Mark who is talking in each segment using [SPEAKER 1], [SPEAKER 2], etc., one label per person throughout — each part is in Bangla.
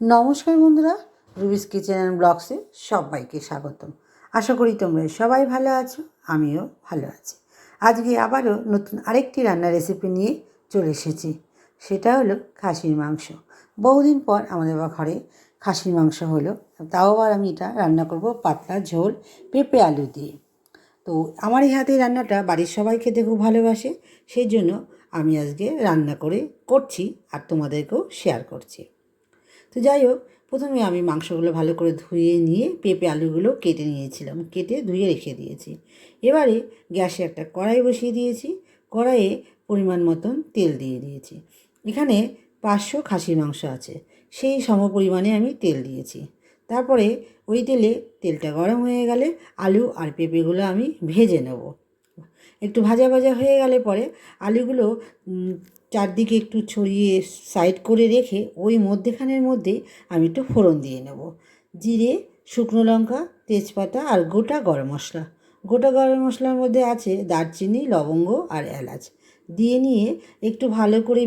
[SPEAKER 1] নমস্কার বন্ধুরা, রুবিস কিচেন অ্যান্ড ব্লগসে সবাইকে স্বাগতম। আশা করি তোমরা সবাই ভালো আছো, আমিও ভালো আছি। আজকে আবারও নতুন আরেকটি রান্নার রেসিপি নিয়ে চলে এসেছি। সেটা হলো খাসির মাংস। বহুদিন পর আমাদের ঘরে খাসির মাংস হলো, তাও আবার আমি এটা রান্না করব পাতলা ঝোল পেঁপে আলু দিয়ে। তো আমার এই হাতের রান্নাটা বাড়ির সবাই খেতে খুব ভালোবাসে, সেই জন্য আমি আজকে রান্না করছি আর তোমাদেরকেও শেয়ার করছি। তো যাই হোক, প্রথমে আমি মাংসগুলো ভালো করে ধুয়ে নিয়ে পেঁপে আলুগুলো কেটে নিয়েছিলাম, কেটে ধুয়ে রেখে দিয়েছি। এবারে গ্যাসে একটা কড়াই বসিয়ে দিয়েছি, কড়াইয়ে পরিমাণ মতন তেল দিয়ে দিয়েছি। এখানে 500 খাসির মাংস আছে, সেই সম পরিমাণে আমি তেল দিয়েছি। তারপরে ওই তেলটা গরম হয়ে গেলে আলু আর পেঁপেগুলো আমি ভেজে নেব। একটু ভাজা ভাজা হয়ে গেলে পরে আলুগুলো চারদিকে একটু ছড়িয়ে সাইড করে রেখে ওই মধ্যেখানের মধ্যে আমি একটু ফোড়ন দিয়ে নেব। জিরে, শুকনো লঙ্কা, তেজপাতা আর গোটা গরম মশলা। গোটা গরম মশলার মধ্যে আছে দারচিনি, লবঙ্গ আর এলাচ। দিয়ে নিয়ে একটু ভালো করে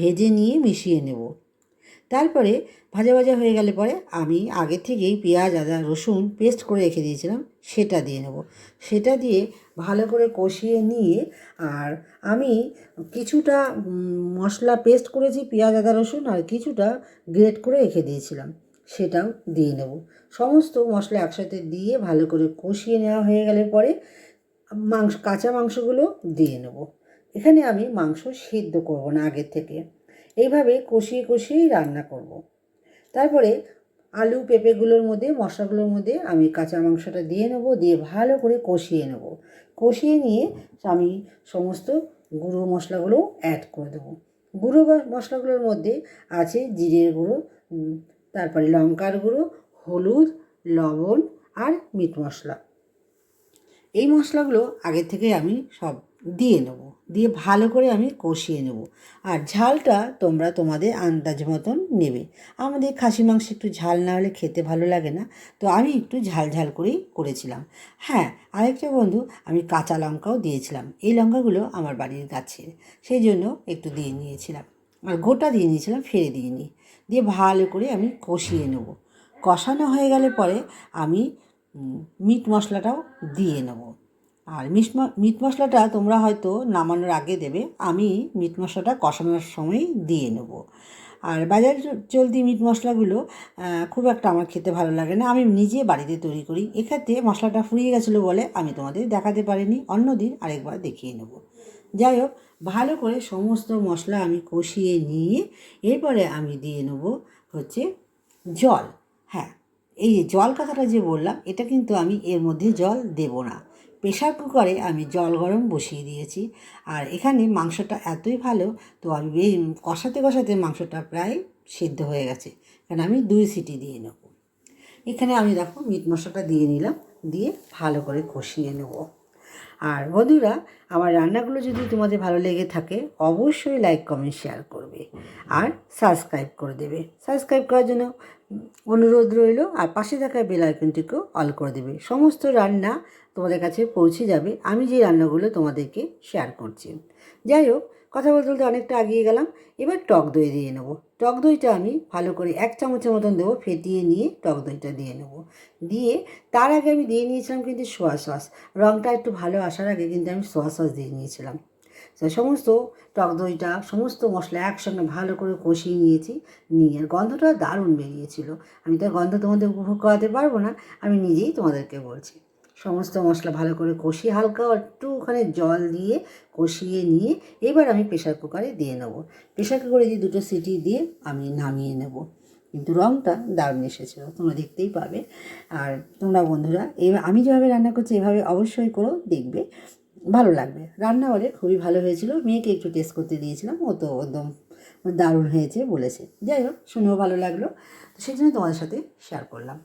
[SPEAKER 1] ভেজে নিয়ে মিশিয়ে নেব। তারপরে ভাজা ভাজা হয়ে গেলে পরে আমি আগে থেকেই পেঁয়াজ, আদা, রসুন পেস্ট করে রেখে দিয়েছিলাম, সেটা দিয়ে নেব। সেটা দিয়ে ভালো করে কষিয়ে নিয়ে আর আমি কিছুটা মশলা পেস্ট করেছি, পেঁয়াজ, আদা, রসুন, আর কিছুটা গ্রেট করে রেখে দিয়েছিলাম, সেটাও দিয়ে নেব। সমস্ত মশলা একসাথে দিয়ে ভালো করে কষিয়ে নেওয়া হয়ে গেলে পরে কাঁচা মাংসগুলো দিয়ে নেব। এখানে আমি মাংস সিদ্ধ করব না আগের থেকে, এইভাবে কষিয়ে কষিয়েই রান্না করব। তারপরে আলু পেঁপেগুলোর মধ্যে, মশলাগুলোর মধ্যে আমি কাঁচা মাংসটা দিয়ে নেব, দিয়ে ভালো করে কষিয়ে নেব। কষিয়ে নিয়ে আমি সমস্ত গুঁড়ো মশলাগুলো অ্যাড করে দেবো। গুঁড়ো মশলাগুলোর মধ্যে আছে জিরের গুঁড়ো, তারপরে লঙ্কার গুঁড়ো, হলুদ, লবণ আর মিট মশলা। এই মশলাগুলো আগে থেকে আমি সব দিয়ে নেব, দিয়ে ভালো করে আমি কষিয়ে নেব। আর ঝালটা তোমরা তোমাদের আন্দাজ মতন নেবে। আমাদের খাসি মাংস একটু ঝাল না হলে খেতে ভালো লাগে না, তো আমি একটু ঝাল ঝাল করেই করেছিলাম। হ্যাঁ, আরেকটা বন্ধু, আমি কাঁচা লঙ্কাও দিয়েছিলাম। এই লঙ্কাগুলো আমার বাড়ির গাছের, সেই জন্য একটু দিয়ে নিয়েছিলাম। আর গোটা দিয়ে নিয়েছিলাম, ফেলে দিইনি। দিয়ে ভালো করে আমি কষিয়ে নেব। কষানো হয়ে গেলে পরে আমি মিট মশলাটাও দিয়ে নেব। আর মিট মশলাটা তোমরা হয়তো নামানোর আগে দেবে, আমি মিট মশলাটা কষানোর সময় দিয়ে নেব। আর বাজার চলতি মিট মশলাগুলো খুব একটা আমার খেতে ভালো লাগে না, আমি নিজে বাড়িতে তৈরি করি। এক্ষেত্রে মশলাটা ফুরিয়ে গেছিলো বলে আমি তোমাদের দেখাতে পারিনি, অন্যদিন আরেকবার দেখিয়ে নেব। যাই হোক, ভালো করে সমস্ত মশলা আমি কষিয়ে নিয়ে এরপরে আমি দিয়ে নেব হচ্ছে জল। হ্যাঁ, এই জল কথাটা যে বললাম, এটা কিন্তু আমি এর মধ্যে জল দেব না। প্রেশার কুকারে আমি জল গরম বসিয়ে দিয়েছি। আর এখানে মাংসটা এতই ভালো, তো আমি কষাতে কষাতে মাংসটা প্রায় সিদ্ধ হয়ে গেছে, কারণ আমি 2 সিটি দিয়ে নেব। এখানে আমি দেখো মিট মশলাটা দিয়ে নিলাম, দিয়ে ভালো করে কষিয়ে নেব। আর বন্ধুরা, আমার রান্নাগুলো যদি তোমাদের ভালো লেগে থাকে অবশ্যই লাইক, কমেন্ট, শেয়ার করবে আর সাবস্ক্রাইব করে দেবে। সাবস্ক্রাইব করার জন্য অনুরোধ রইল, আর পাশে থাকা বেল আইকনটিকেও অল করে দেবে। সমস্ত রান্না তোমাদের কাছে পৌঁছে যাবে আমি যে রান্নাগুলো তোমাদেরকে শেয়ার করছি। যাই হোক, কথা বলতে বলতে অনেকটা এগিয়ে গেলাম। এবার টক দই দিয়ে নেব। টক দইটা আমি ভালো করে 1 চামচের মতন দেবো, ফেটিয়ে নিয়ে টক দইটা দিয়ে নেব। দিয়ে তার আগে আমি দিয়ে নিয়েছিলাম কিন্তু সোয়া সস। রঙটা একটু ভালো আসার আগে কিন্তু আমি সোয়া সস দিয়ে নিয়েছিলাম। সমস্ত টক দইটা, সমস্ত মশলা একসঙ্গে ভালো করে কষিয়ে নিয়েছি। নিয়ে গন্ধটা দারুণ বেরিয়েছিল। আমি তো গন্ধ তোমাদের উপভোগ করাতে পারবো না, আমি নিজেই তোমাদেরকে বলছি। সমস্ত মশলা ভালো করে কষিয়ে হালকা একটু ওখানে জল দিয়ে কষিয়ে নিয়ে এবার আমি প্রেশার কুকারে দিয়ে নেব। প্রেশার কুকারে দিয়ে 2টো সিটি দিয়ে আমি নামিয়ে নেব। কিন্তু রঙটা দারুণ এসেছিলো, তোমরা দেখতেই পাবে। আর তোমরা বন্ধুরা আমি যেভাবে রান্না করছি এভাবে অবশ্যই করো, দেখবে ভালো লাগবে। রান্না বলে খুবই ভালো হয়েছিল। মেয়েকে একটু টেস্ট করতে দিয়েছিলাম, ও তো একদম দারুণ হয়েছে বলেছে। যাই হোক, শুনেও ভালো লাগলো, তো সেই জন্য তোমাদের সাথে শেয়ার করলাম।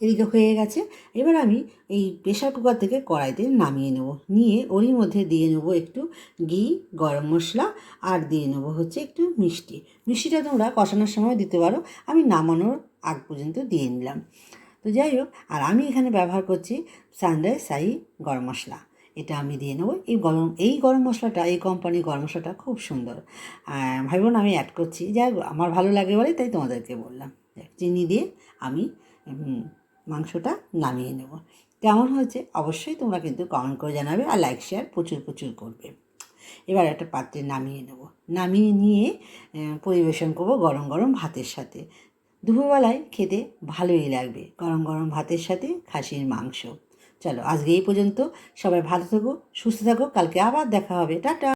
[SPEAKER 1] এদিকে হয়ে গেছে। এবার আমি এই প্রেশার কুকার থেকে কড়াইতে নামিয়ে নেব, নিয়ে ওরই মধ্যে দিয়ে নেব একটু ঘি, গরম মশলা, আর দিয়ে নেব হচ্ছে একটু মিষ্টি। মিষ্টিটা তোমরা কষানোর সময় দিতে পারো, আমি নামানোর আগ পর্যন্ত দিয়ে নিলাম। তো যাই হোক, আর আমি এখানে ব্যবহার করছি সানরাইজ শাহি গরম মশলা। এটা আমি দিয়ে নেবো। এই গরম মশলাটা, এই কোম্পানির গরম মশলাটা খুব সুন্দর। ভাইবোন আমি অ্যাড করছি, যাই হোক আমার ভালো লাগে বলে তাই তোমাদেরকে বললাম। চিনি দিয়ে আমি মাংসটা নামিয়ে নেব। কেমন হয়েছে অবশ্যই তোমরা কিন্তু কমেন্ট করে জানাবে, আর লাইক শেয়ার প্রচুর প্রচুর করবে। এবার একটা পাত্রে নামিয়ে নেব, নামিয়ে নিয়ে পরিবেশন করব গরম গরম ভাতের সাথে। দুপুরবেলায় খেতে ভালোই লাগবে গরম গরম ভাতের সাথে খাসির মাংস। চলো আজকে এই পর্যন্ত, সবাই ভালো থাকো, সুস্থ থাকো, কালকে আবার দেখা হবে, টাটা।